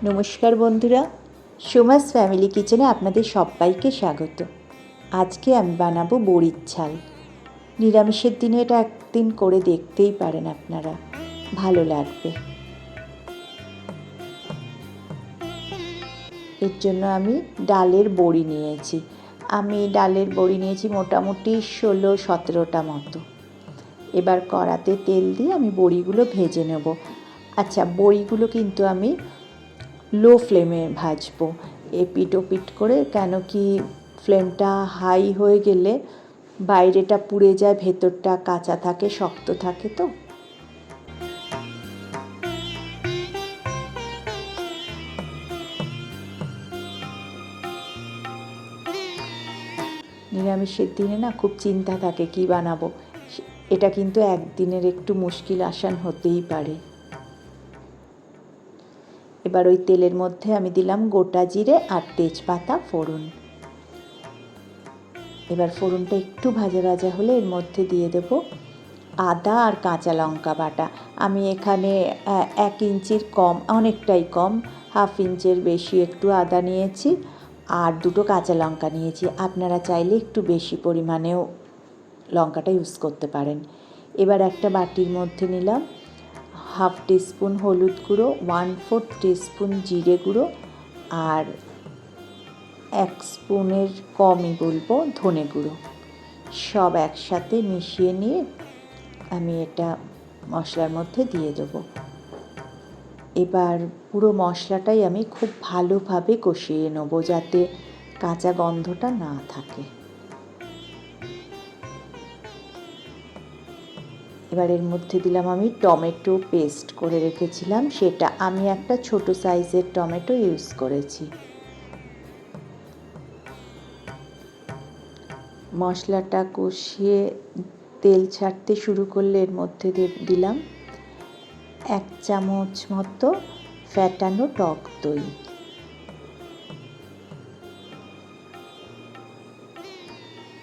নমস্কার বন্ধুরা, সোমাস ফ্যামিলি কিচেনে আপনাদের সবাইকে স্বাগত। আজকে আমি বানাবো বড়ির ঝাল। নিরামিষের দিনে এটা একদিন করে দেখতেই পারেন আপনারা, ভালো লাগবে। এর জন্য আমি ডালের বড়ি নিয়েছি। মোটামুটি 16-17টা মতো। এবার কড়াতে তেল দিয়ে আমি বড়িগুলো ভেজে নেব। আচ্ছা, বড়িগুলো কিন্তু আমি লো ফ্লেমে ভাজবো, এপিট ওপিট করে, কেন কি ফ্লেমটা হাই হয়ে গেলে বাইরেটা পুড়ে যায়, ভেতরটা কাঁচা থাকে, শক্ত থাকে। তো নিরামিষের দিনে না খুব চিন্তা থাকে কি বানাবো। এটা কিন্তু একদিনের একটু মুশকিল আসান হতেই পারে। এবার ওই তেলের মধ্যে আমি দিলাম গোটা জিরে আর তেজপাতা ফোড়ন। এবার ফোড়নটা একটু ভাজা ভাজা হলে এর মধ্যে দিয়ে দেব আদা আর কাঁচা লঙ্কা বাটা। আমি এখানে 1 ইঞ্চির কম, অনেকটাই কম, হাফ ইঞ্চের বেশি একটু আদা নিয়েছি আর 2টো কাঁচা লঙ্কা নিয়েছি। আপনারা চাইলে একটু বেশি পরিমাণেও লঙ্কাটা ইউজ করতে পারেন। এবার একটা বাটির মধ্যে নিলাম হাফ টিস্পুন হলুদ গুঁড়ো, 1/4 টিস্পুন জিরে গুঁড়ো আর 1 স্পুনের কমই বলবো ধনে গুঁড়ো। সব একসাথে মিশিয়ে নিয়ে আমি এটা মশলার মধ্যে দিয়ে দেবো। এবার পুরো মশলাটাই আমি খুব ভালোভাবে কষিয়ে নেব, যাতে কাঁচা গন্ধটা না থাকে। এবার এর মধ্যে দিলাম আমি টমেটো পেস্ট করে রেখেছিলাম, সেটা আমি একটা ছোট সাইজের টমেটো ইউজ করেছি। মশলাটা কষিয়ে তেল ছাড়তে শুরু করলে এর মধ্যে দিলাম 1 চামচ মতো ফ্যাটানো টক দই।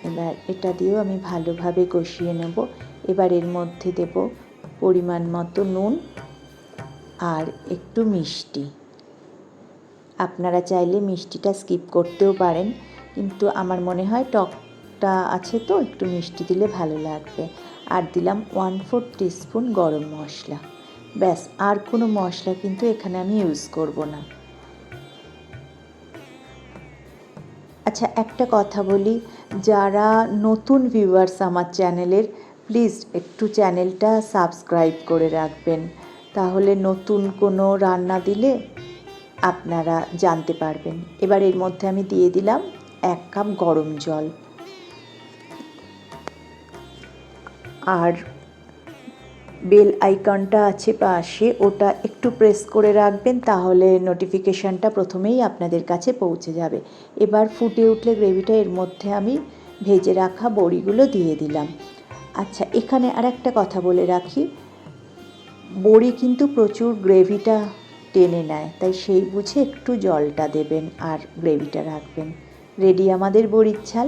এবার এটা দিয়েও আমি ভালোভাবে কষিয়ে নেব। এবার এর মধ্যে দেব পরিমাণ মতো নুন আর একটু মিষ্টি। আপনারা চাইলে মিষ্টিটা স্কিপ করতেও পারেন, কিন্তু আমার মনে হয় টকটা আছে তো একটু মিষ্টি দিলে ভালো লাগবে। আর দিলাম 1/4 টিস্পুন গরম মশলা। ব্যাস, আর কোনো মশলা কিন্তু এখানে আমি ইউজ করব না। আচ্ছা, একটা কথা বলি, যারা নতুন ভিউয়ার্স আমার চ্যানেলের, প্লিজ একটু চ্যানেলটা সাবস্ক্রাইব করে রাখবেন, তাহলে নতুন কোনো রান্না দিলে আপনারা জানতে পারবেন। এবার এর মধ্যে আমি দিয়ে দিলাম 1 কাপ গরম জল। আর বেল আইকনটা আছে পাশে, ওটা একটু প্রেস করে রাখবেন, তাহলে নোটিফিকেশানটা প্রথমেই আপনাদের কাছে পৌঁছে যাবে। এবার ফুটে উঠলে গ্রেভিটা এর মধ্যে আমি ভেজে রাখা বড়িগুলো দিয়ে দিলাম। আচ্ছা, এখানে আর একটা কথা বলে রাখি, বড়ি কিন্তু প্রচুর গ্রেভিটা টেনে নেয়, তাই সেই বুঝে একটু জলটা দেবেন আর গ্রেভিটা রাখবেন। রেডি আমাদের বড়ির ঝাল।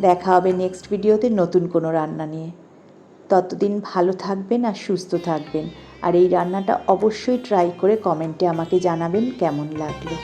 দেখা হবে নেক্সট ভিডিওতে নতুন কোনো রান্না নিয়ে। ততদিন ভালো থাকবেন আর সুস্থ থাকবেন। আর এই রান্নাটা অবশ্যই ট্রাই করে কমেন্টে আমাকে জানাবেন কেমন লাগলো।